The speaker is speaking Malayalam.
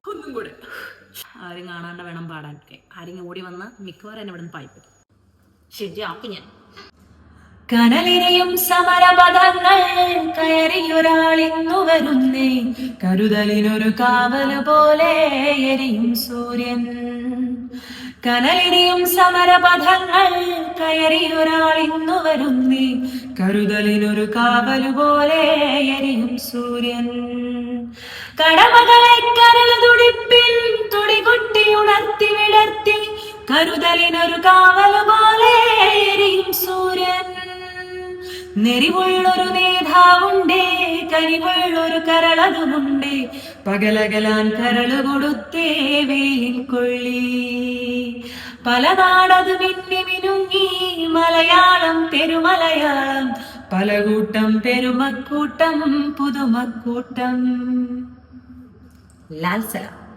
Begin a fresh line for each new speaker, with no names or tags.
ഒന്നും കൂടെ. ആരും കാണാണ്ട് വേണം പാടാൻ. ആരെങ്കിലും ഓടി വന്ന മിക്കവാറും എന്നെ ഇവിടെ നിന്ന് പായിപ്പറ്റും. ശരിയാക്കും ഞാൻ. കനലിനെയും സമരപഥങ്ങൾ കയറിയൊരാളിന്നു വരുന്നേ, കരുതലിനൊരു കാവല് പോലെ എരിയും സൂര്യൻ. കനലിനെയും സമരപഥങ്ങൾ കയറിയൊരാളിന്നു വരുന്നേ, കരുതലിനൊരു കാവല് പോലെ എരിയും സൂര്യൻ. കടമകളെ കരൾ തുടിപ്പിൽ തുടികൊട്ടി ഉണർത്തി വിടർത്തി, കരുതലിനൊരു കാവല് പോലെ എരിയും സൂര്യൻ. നെരിവുള്ളൊരു നേതാവുണ്ടേ, കരിവുള്ളൊരു കരളതുമുണ്ടേ, പകലകലാൻ കരള് കൊടുത്തേ വെയിൽ കൊള്ളി. പല നാടത് മിന്നി മിനുങ്ങി മലയാളം പെരുമലയാളം, പല കൂട്ടം പെരുമക്കൂട്ടം പുതുമക്കൂട്ടം. ലാൽ സലാം.